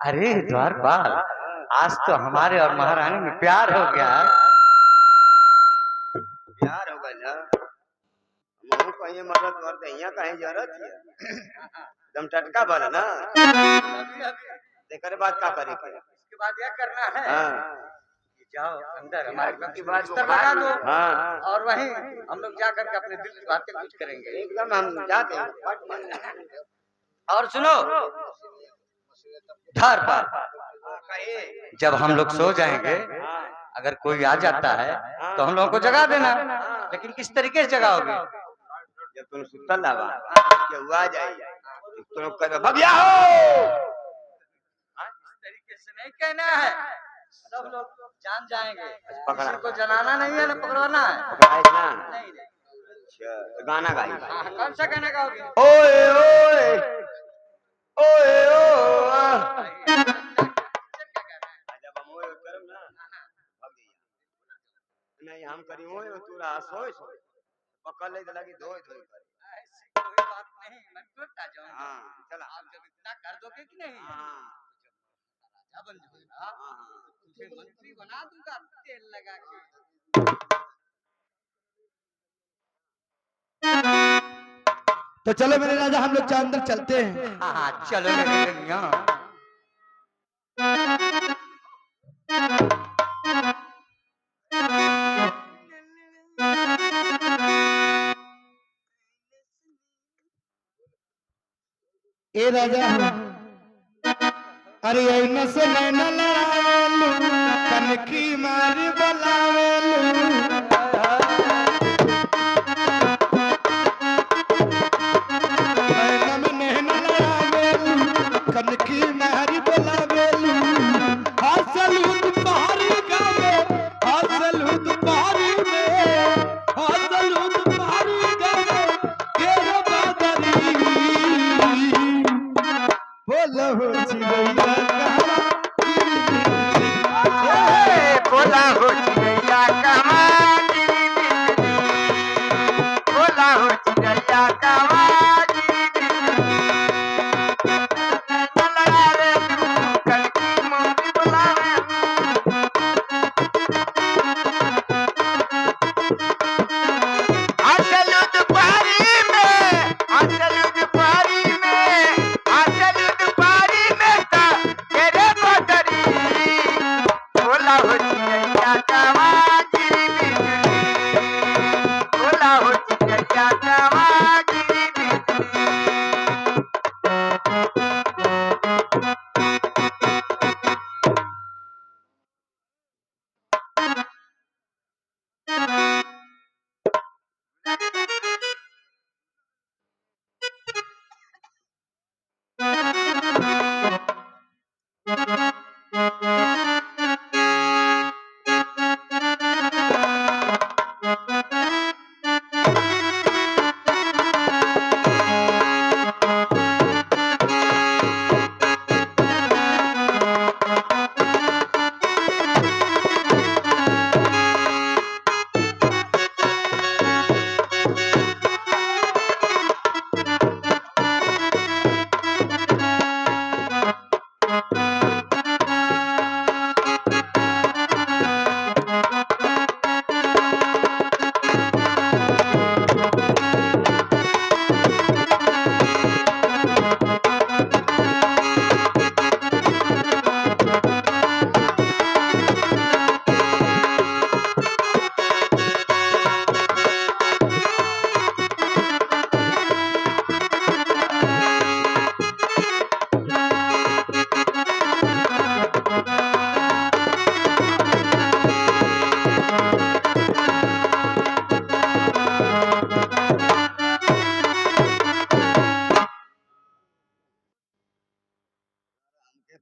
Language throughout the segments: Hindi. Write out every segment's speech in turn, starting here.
अरे द्वारपाल, आज तो हमारे और महारानी में प्यार हो गया है। प्यार हो गया मऊ कहीं मदद कर दे यहाँ कहीं जरूरत है एकदम टटका बन ना देकर बात का करे इसके बाद यह करना है कि जाओ अंदर हमारे की बात बिस्तर लगा दो हाँ और वहीं हम लोग जा करके अपने दिल की बातें कुछ करेंगे। एकदम हम जाते हैं और सुनो द्वारपाल, जब हम लोग सो जाएंगे अगर कोई आ जाता है तो हम लोगों को जगा देना, लेकिन किस तरीके से जगाओगे? जब तुम सुतल लावा क्या हुआ जाए तुम कर भगिया हो इस तरीके से नहीं कहना है, सब लोग जान जाएंगे। किसी को जनाना नहीं है ना पकड़वाना है। नहीं अच्छा गाना गाई कौन सा गाना गाओगे? ओए ओए ओए ओ जब हम ओए करम ना भग जाइए नहीं हम करी ओए तू रहा सोए सोए पकड़ ले लगी धोए धोए कर ऐसी कोई बात नहीं, मैं टूटा जाऊंगा। हां चला आप जब इतना कर दोगे कि नहीं हां राजा बन जाऊंगा, तुझे मंत्री बना दूंगा तेल लगा के। तो चलो मेरे राजा हम लोग अंदर चलते हैं। हाँ चलो मेरी दुनिया। ए राजा अरे ऐना से नैना लड़ावेलू कनखी मारी बोलावेलू ऐना में नैना लड़ावेलू कनखी मारी बोलावेलू हासलू तुम्हारी गावे हासलू तुम्हारी में हासलू तुम्हारी गावे केरो बादरी बोलो चिड़ैया बोला हो चिड़ैया कहाँ बोला हो चिड़ैया कहाँ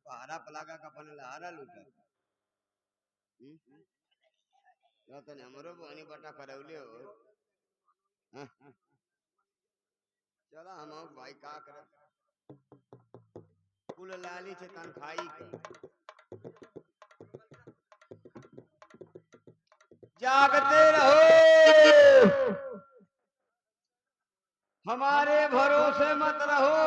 पहाड़ा पलागा का अपन लहारा लूटा तो हमरो बनी बटा करौले हो चला हम भाई का कर कुल लाली से तन खाई जागते रहो हमारे भरोसे मत रहो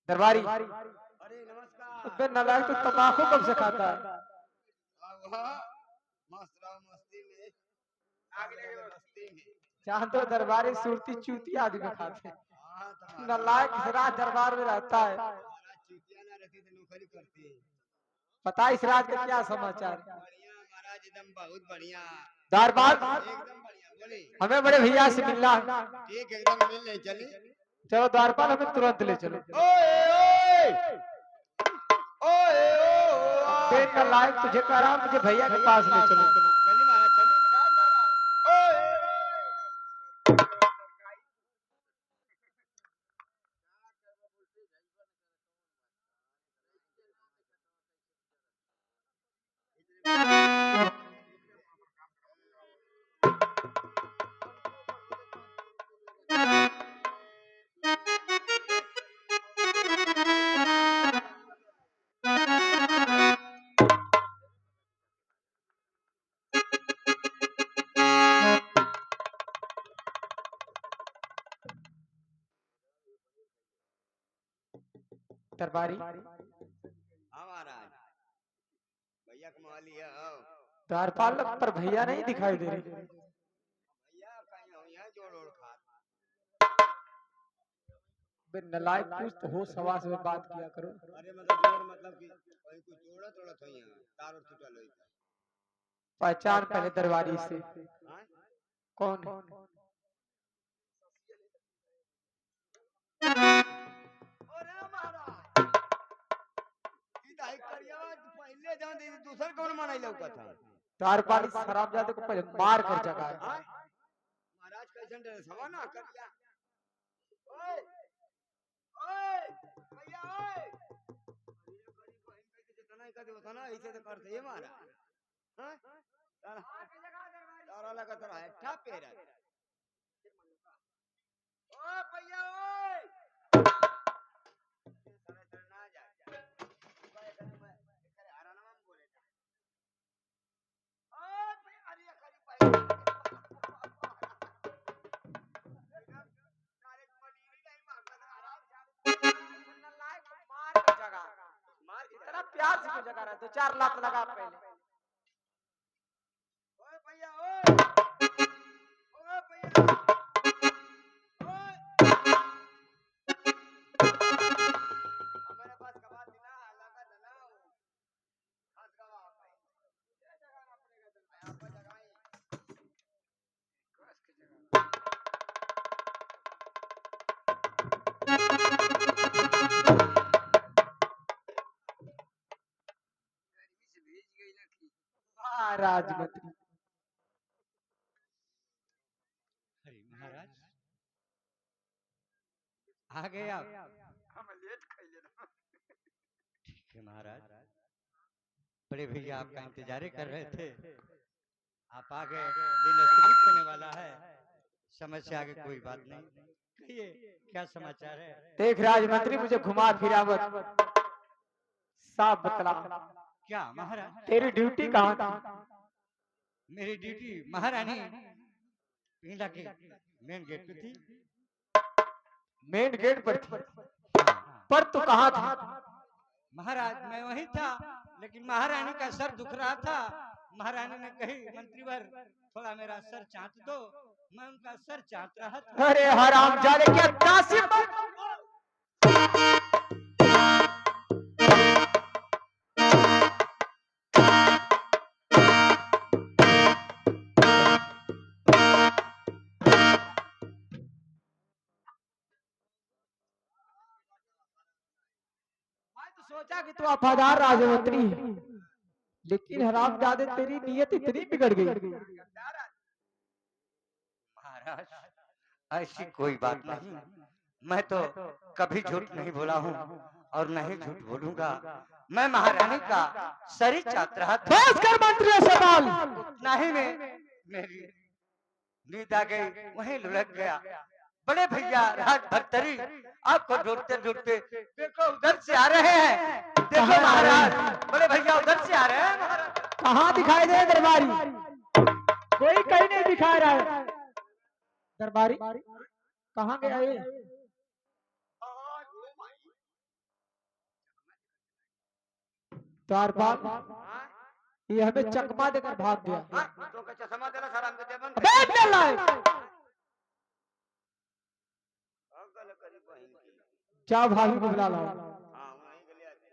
दरबारी अरे नमस्कार। अबे नालायक तो तंबाकू कब से खाता है? मस्त रहो मस्ती में, आगे लगे मस्ती में। जहाँ तो दरबारी सुरती चूती आदमी खाते हैं। हाँ तो नालायक इस रात दरबार में रहता है। महाराज चुतिया ना रखी तो नौकरी करती है। पता इस रात का क्या समाचार? बढ़िया महाराज एकदम बहुत बढ़िया। दरबार एकदम बढ़िया बोले। हमें बड़े भैया से मिलना है। ठीक एकदम मिल नहीं चली। चलो द्वारपाल हमें तुरंत ले चलो। बे नालायक तुझे कह रहा हूं मुझे भैया के पास ले चलो। चली महाराज चली। दरबारी हाँ महाराज भैया कमाल लिया हो। द्वारपाल पर भैया नहीं दिखाई दे रहे। भैया कहीं हो यहाँ जोड़ ओड़ खा। बे नालायक कुछ तो होश हवास में बात किया करो। अरे मतलब जोड़ मतलब कि कहीं कुछ जोड़ा तोड़ा तो यहाँ तार और टूटा लोई। पहचान पहले दरबारी से हाँ कौन है? अरे महाराज करिया पहले जान दे दूसर कौन मनाई लौका था। द्वारपाल हरामजादे को पहले मार कर जगा है। महाराज कैसे डरे सवा ना करिया। ओए ओए भैया ओए अरे गरीब बहन पे जितना ही कर देता ना ऐसे तो करते ये महाराज। हां तारा लगा तो है ठा पेरा। ओ भैया ओए सारे ना जा इतना प्यार से क्यों जगा रहा है? 2-4 लात लगा पहले। ओए भैया ओए ओए भैया ओए हमारे पास कबा दिला लगा दलाओ खास कबा भाई ये जगह पड़ेगा तो मैं आपको जगाई खास की जगह गर्मी से भीज गई ना थी। महाराज मंत्री अरे महाराज आ गए आप। हम लेट खाइले ना। ठीक है महाराज, बड़े भैया आपका इंतजार कर रहे थे, आप आ गए। दिन शुरू होने वाला है, समझ से आगे कोई बात नहीं। कहिए क्या समाचार है? देख राजमंत्री मुझे घुमा फिरा मत, साफ बतला क्या महाराज? तेरी ड्यूटी कहाँ थी? मेरी ड्यूटी महारानी पिंडा के मेन गेट पे थी। मेन गेट पर थी, हाँ। पर तू कहाँ था? महाराज मैं वहीं था, लेकिन महारानी का सर दुख रहा था। महारानी ने कही मंत्रीवर थोड़ा मेरा सर चाट दो, मैं उनका सर चाट रहा था। अरे हरामजादे क्या कासिम! सोचा कि तू वफादार राजमंत्री है, लेकिन हरामजादे तेरी नीयत इतनी बिगड़ गई। महाराज ऐसी कोई बात नहीं, मैं तो कभी झूठ नहीं बोला हूँ और नहीं झूठ बोलूंगा। मैं महारानी का सरी चाट रहा था। बस कर मंत्री सवाल। नहीं में मेरी नींद आ गई, वहीं लुढ़क गया। बड़े भैया राज भरतरी आपको ढूंढते ढूंढते देखो उधर से आ रहे हैं। देखो महाराज, बड़े भैया उधर से आ रहे हैं महाराज। कहाँ दिखाई दे दरबारी? कोई कहीं नहीं दिखा रहा है। दरबारी कहाँ गया ये? द्वारपाल ये हमें चकमा देकर भाग गया। तो का चश्मा देना सारा हमके देवन अबे चल रहा है। अगल करी बहन की क्या भाभी को बुला लाओ। हां वहीं गले आते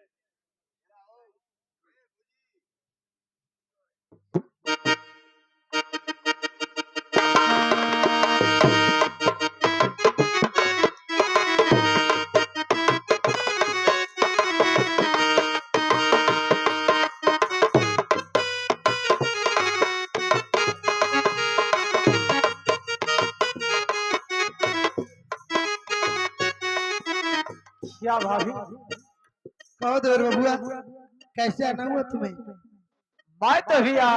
क्या भाभी? कहो देवर बबुआ, कैसे आना हुआ तुम्हें? मैं तो भैया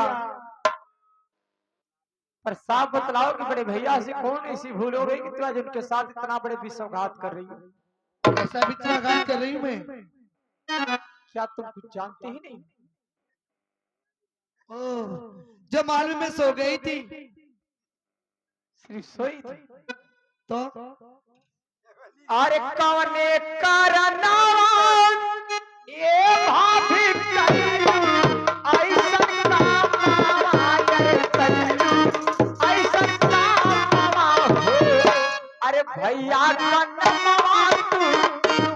पर साफ बतलाओ कि बड़े भैया से कौन ऐसी भूल हो गई कि तू आज उनके साथ इतना बड़े विश्वासघात कर रही हो? ऐसा भी इतना घात कर रही हूँ मैं? क्या तुम कुछ जानते ही नहीं? ओह, जो मालूम में सो गई थी सिर्फ सोई थी तो अरे कौन करना ये भाभी ऐसा काम ऐसा काम हो। अरे भैया का नमवा तू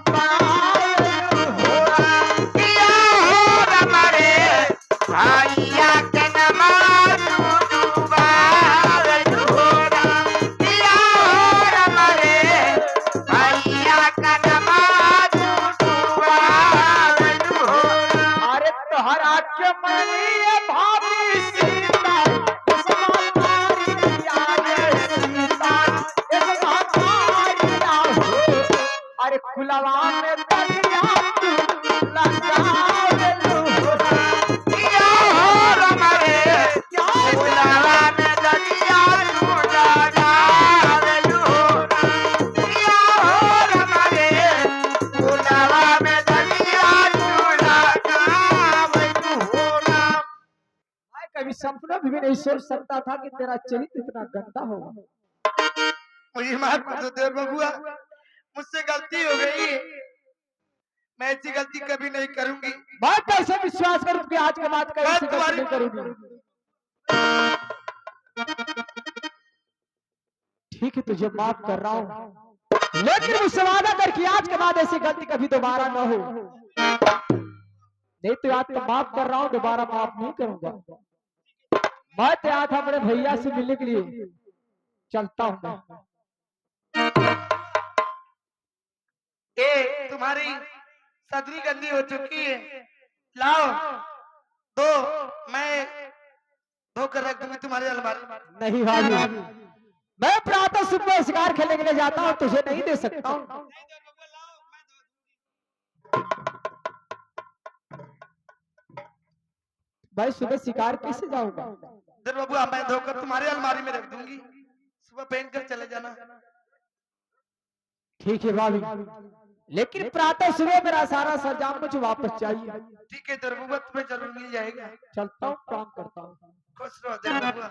पायल हो। किया हो हमारे भैया का नमवा तू पायल हो। किया हो हमारे भैया का नमवा तू पायल हो। अरे तोहरा के मनिए भाभी सीता अरे खुलवा में दरिया तू लगावेलू हो। किया हो हमारे खुलवा में दरिया तू लगावेलू हो। किया हो हमारे खुलवा में दरिया तू लगावेलू हो। मैं कभी सपना भी नहीं सोच सकता था कि तेरा चरित्र इतना गंदा होगा। मुझे माफ कर दो देवर बबुआ, मुझसे गलती हो गई। मैं ऐसी गलती कभी नहीं करूंगी। मैं कैसे विश्वास करूं कि आज के बाद कभी मैं ऐसी गलती तुम्हारी- नहीं करूंगी। ठीक है तुझे माफ कर रहा हूं, लेकिन मुझसे वादा कर कि आज के बाद ऐसी गलती कभी दोबारा न हो। नहीं तो आज तो माफ कर रहा हूं, दोबारा माफ नहीं करूंगा। मैं तो आया था बड़े भैया से मिलने के लिए, चलता हूं मैं। तुम्हारी सदरी गंदी हो चुकी है, लाओ दो, मैं धोकर रख दूंगी तुम्हारी अलमारी में। नहीं भाभी, मैं प्रातः सुबह शिकार खेलने के लिए जाता हूँ, तुझे नहीं दे सकता हूँ। भाई सुबह शिकार कैसे जाऊंगा? देवर बबुआ, मैं धोकर तुम्हारी अलमारी में रख दूंगी, सुबह पहन कर चले जाना। ठीक है भाभी, लेकिन प्रातः सुबह मेरा सारा सरंजाम मुझे वापस चाहिए। ठीक है देवर बबुआ, तुम्हें जरूर मिल जाएगा। चलता हूँ, काम करता हूँ। खुश रहो देवर बबुआ।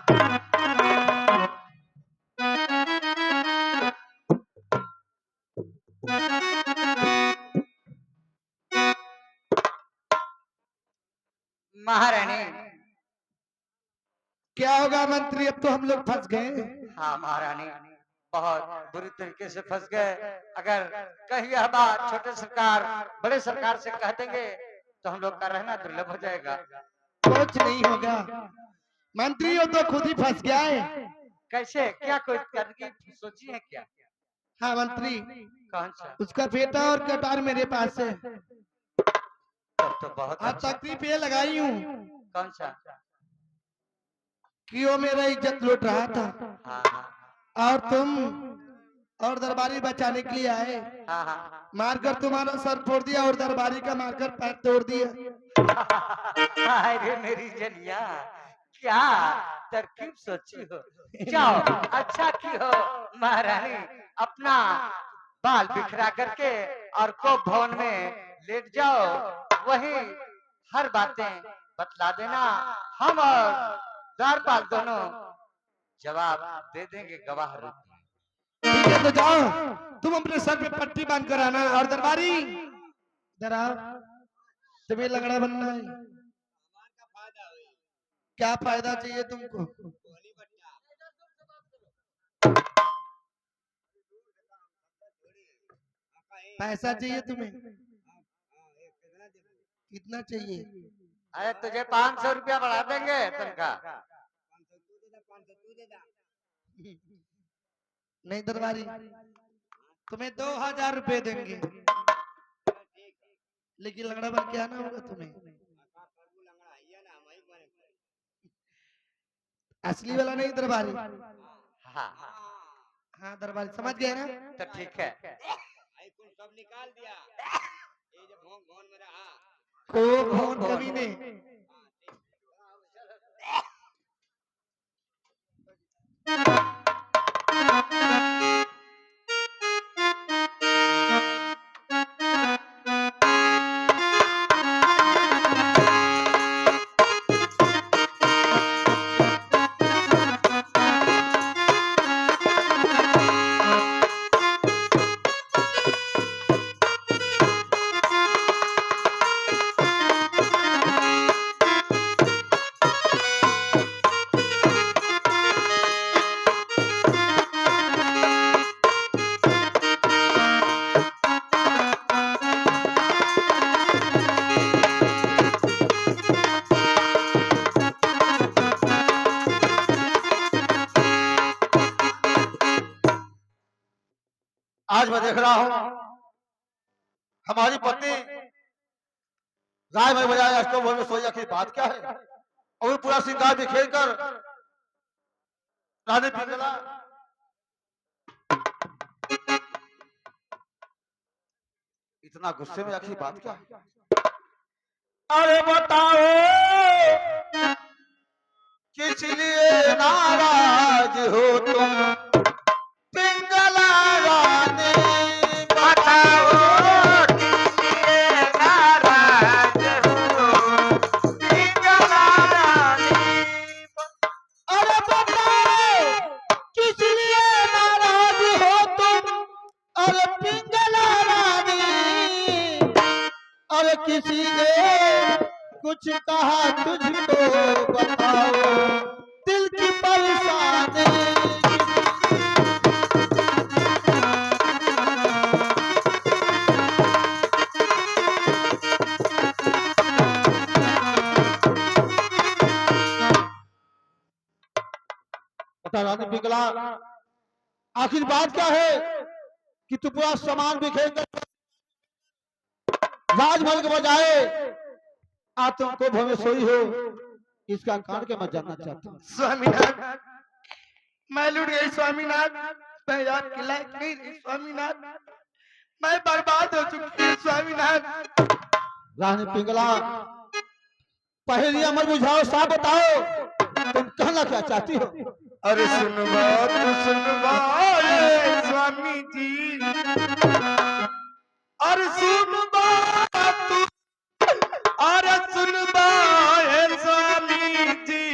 महारानी। क्या होगा मंत्री, अब तो हम लोग फंस गए। हाँ महारानी, बहुत बुरी तरीके से फंस गए। अगर कहीं यह बात छोटे सरकार बड़े सरकार से कह देंगे तो हम लोग का रहना दुर्लभ हो जाएगा। कुछ नहीं होगा मंत्री, वो तो खुद ही फंस गया है। कैसे, क्या कोई करने की सोची है क्या? हाँ मंत्री, कौन सा? उसका बेटा और कटार मेरे पास है। तब तो बहुत अब अच्छा। तकलीफ ये लगाई हूँ कौन सा? कि वो मेरा इज्जत लूट रहा था, हाँ हाँ और तुम और दरबारी बचाने के लिए आए। हाँ हाँ। मारकर तुम्हारा सर फोड़ दिया और दरबारी का मारकर पैर तोड़ दिया। अरे मेरी जलिया, क्या तरकीब सोची हो। जाओ, अच्छा की हो महारानी, अपना बाल बिखरा करके और को भवन में लेट जाओ, वही हर बातें बतला देना। हम और द्वारपाल दोनों जवाब दे देंगे गवाह रूप में। ठीक है तो जाओ, तुम अपने सर पे पट्टी बांध कर आना। और दरबारी इधर आओ, तुम्हें लंगड़ा बनना है। क्या फायदा चाहिए तुमको? पैसा चाहिए तुम्हें? कितना चाहिए? अरे तुझे 500 रुपया बढ़ा देंगे तनख्वाह। नहीं दरबारी, तुम्हें 2000 रुपए देंगे, लेकिन लंगड़ा बन के आना होगा तुम्हें। असली वाला नहीं दरबारी। हाँ हाँ दरबारी, समझ गए ना? तो ठीक है। सब निकाल दिया, ये जो भोन भोन में रहा। को भोन कभी नहीं। आज मैं देख रहा हूं हमारी पत्नी गाय में बजाय अष्टों भर में सोई, आखिर बात क्या है? और पूरा श्रृंगार बिखेर कर रानी पिंगला इतना गुस्से में, आखिर बात क्या है? अरे बताओ किस लिए नाराज हो तुम पिंगला रानी? बताओ किस लिए नाराज हो पिंगला रानी? अरे बताओ किस लिए नाराज हो तुम, अरे पिंगला रानी? अरे किसी ने कुछ कहा तुझको, बताओ दिल की परेशानी। बता रानी पिंगला, आखिर बात क्या है कि तू पूरा सामान बिखेर कर राजमहल के बजाय आज तुमको भव में सोई हो? इसका कारण के मैं जानना चाहता हूँ। स्वामीनाथ, मैं लुट गई स्वामीनाथ, मैं याद के लायक नहीं रही स्वामीनाथ, मैं बर्बाद हो चुकी हूँ स्वामीनाथ। रानी पिंगला, पहले अमर बुझाओ, साफ बताओ तुम कहना क्या चाहती हो? अरे सुन बात स्वामी जी, अरे सुन बात, अरे सुन बात स्वामी जी,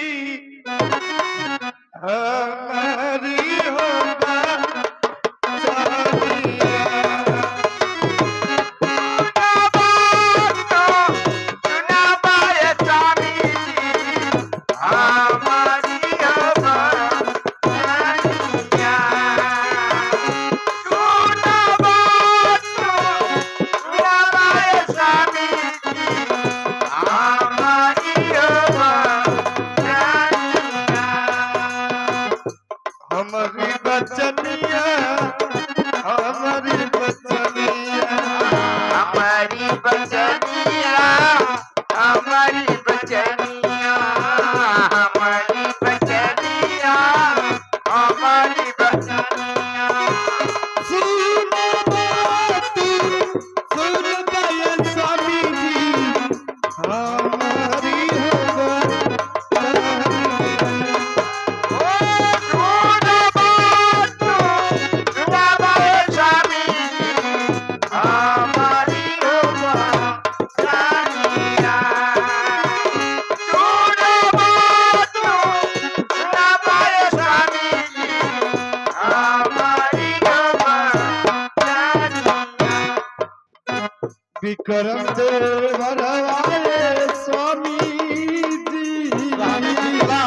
हमारी होगा हमारी बचनिया, हमारी बचनिया, हमारी बचनिया, हमारी बचनिया, हमारी बचनिया, हमारी बचनिया। सुन बात, सुन गए स्वामी जी, हमारी होगा विक्रम देव रवाए स्वामी जी रानी पिंगला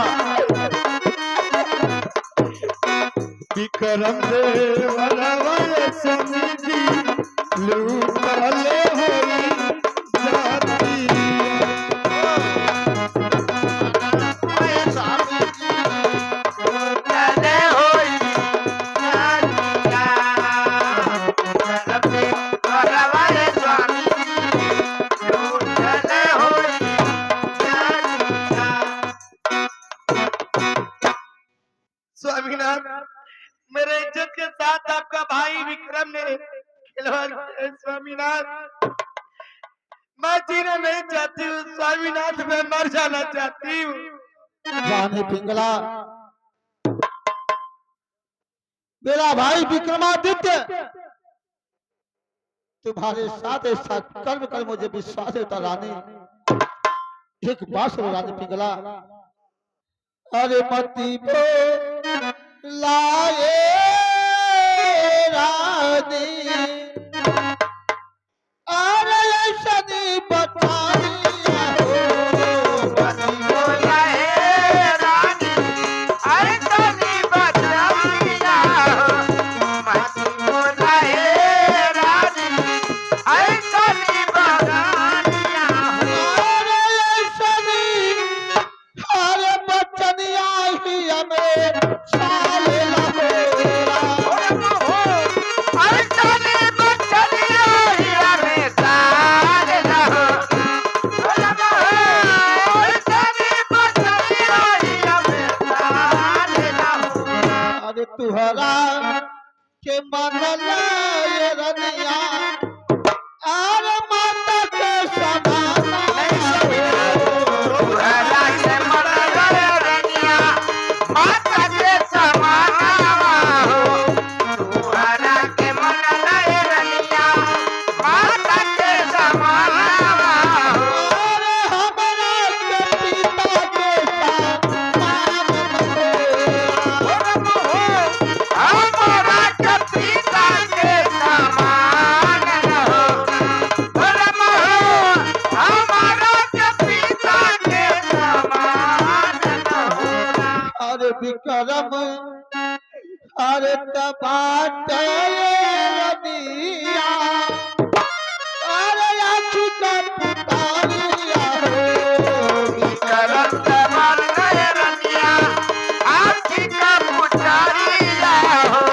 विक्रम देव रवाए स्वामी जी लूटले होई जाती स्वामीनाथ मेरे इज्जत के साथ आपका भाई विक्रम ने खिलवाड़ किया है स्वामीनाथ। मैं जीना नहीं चाहती हूँ स्वामीनाथ, मैं मर जाना चाहती हूँ। रानी पिंगला मेरा भाई विक्रमादित्य तुम्हारे साथ ऐसा कर्म कर मुझे विश्वास होता रानी। एक बात सुनो रानी पिंगला, अरे मती पे लाए रानी अरे ऐसा नहीं बताइया हो मती तुहरा के मनला ये रनिया आर माता के समाना तुहरा के मनला ये रनिया माता के समाना तुहरा के मनला ये रनिया माता के समाना अरे हमरा के पिता के विक्रम अरे तबाटे रनिया अरे आँखी का पुतारिया हो विक्रम तबाटे रनिया आँखी का पुतारिया हो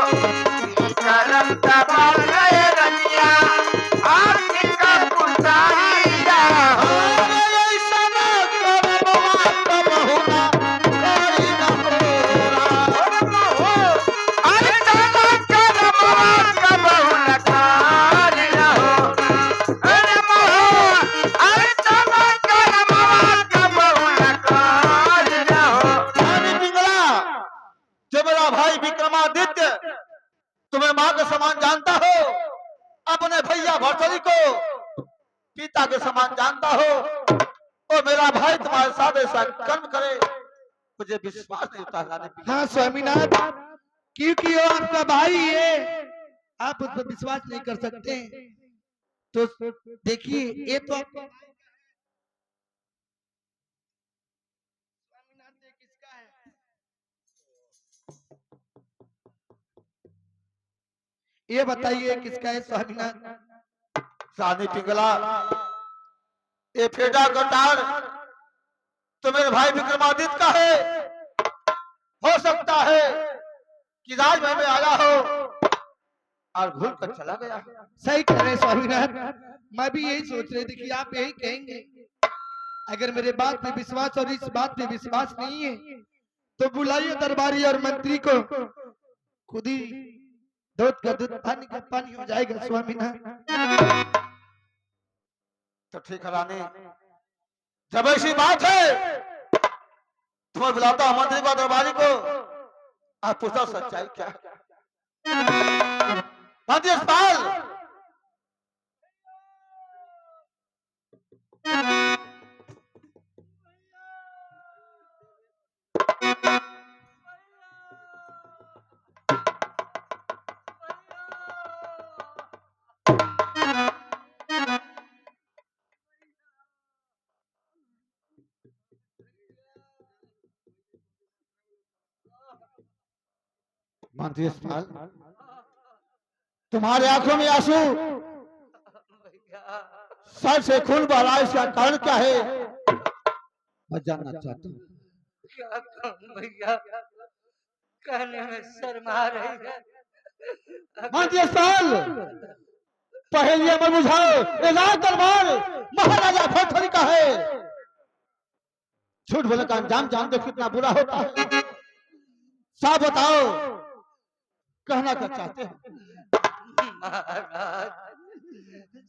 विक्रम तबाटे रनिया आँखी का पुतारिया हो अरे ऐसा ना कर बाबा बहुना भाई विक्रमादित्य तुम्हें मां के समान जानता हो, अपने भैया भरतरी को पिता के समान जानता हो, और मेरा भाई तुम्हारे साथ ऐसा कर्म करे मुझे विश्वास नहीं होता। हाँ स्वामीनाथ, क्योंकि वो आपका भाई है, आप उस पर विश्वास नहीं कर सकते। तो देखिए ये तो आपका किसका है? ये बताइए किसका है स्वामीनाथ? रानी पिंगला ये फेटा गटार तो मेरे भाई विक्रमादित्य का है। हो सकता है कि राजमहल में आया हो और भूल कर चला गया। सही कह रहे स्वामीनाथ, मैं भी यही सोच रही थी कि आप यही कहेंगे। अगर मेरे बात पे विश्वास और इस बात पे विश्वास नहीं है तो बुलाइए दरबारी और मंत्री को, खुद ही दूध का दूध पानी का पानी हो जाएगा स्वामीनाथ। तो ठीक है रानी, जब ऐसी बात है तो मैं बुलाता हूं मंत्री को दरबारी को, आप पूछो सच्चाई क्या है। मंत्री यशपाल मंत्री यशपाल, तुम्हारे आंखों में आंसू, भैया सर से खून बह रहा है, इसका कारण क्या है मैं जानना चाहता हूँ। क्या कहूं भैया, कहने में शर्मा रही है। मंत्री यशपाल, पहले में बुझाओ, ये लाल तलवार महाराजा भोजपुरी का है। झूठ बोलने का अंजाम जानते हो कितना बुरा होता है। साफ बताओ, कहना क्या चाहते हैं। महाराज,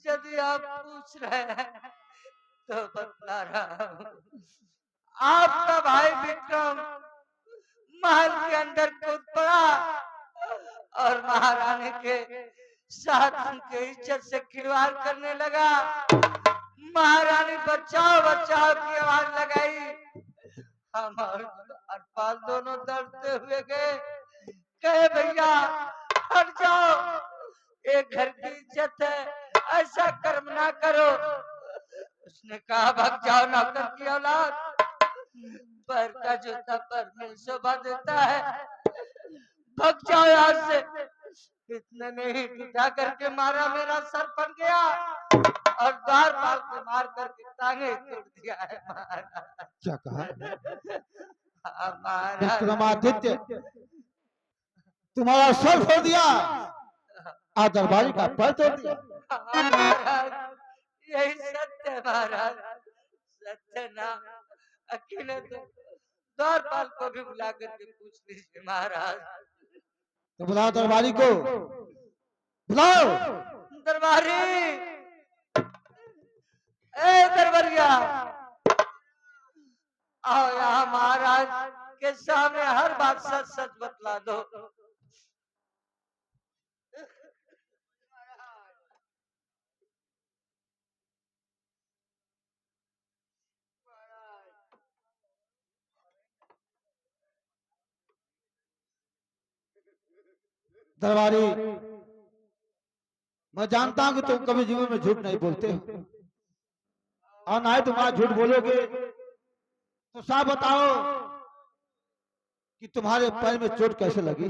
यदि आप पूछ रहे हैं तो बतला रहा हूँ। आपका भाई विक्रम महल के अंदर कूद पड़ा और महारानी के साथ उनके इज्जत से खिलवाड़ करने लगा। महारानी बचाओ बचाओ की आवाज लगाई। हम और हरपाल दोनों डरते हुए गए, कहे भैया हट जाओ, एक घर की इज्जत है, ऐसा कर्म ना करो। उसने कहा भाग जाओ नौकर की औलाद, पैर का जूता पर में शोभा देता है, भाग जाओ यहाँ से। इतने में ही उठा करके मारा, मेरा सर फट गया और द्वार पाल से मार करके टांगे तोड़ दिया है महाराज। क्या कहा हाँ, महाराज। विक्रमादित्य, तुम्हारा सर फोड़ दिया, आज दरबारी का पैर तोड़ दिया। हाँ, महाराज, यही सत्य है महाराज, सत्य ना। अकेले तो द्वारपाल को भी बुला करके पूछ लीजिए महाराज। तो बुलाओ दरबारी को, बुलाओ। दरबारी, ए दरबारिया, आओ यहाँ महाराज के सामने हर बात सच सच बतला दो। दरबारी, मैं जानता हूं कि तुम कभी जीवन में झूठ नहीं बोलते हो, और ना ही तुम्हारा झूठ बोलोगे तो साफ बताओ कि तुम्हारे पैर में चोट कैसे लगी।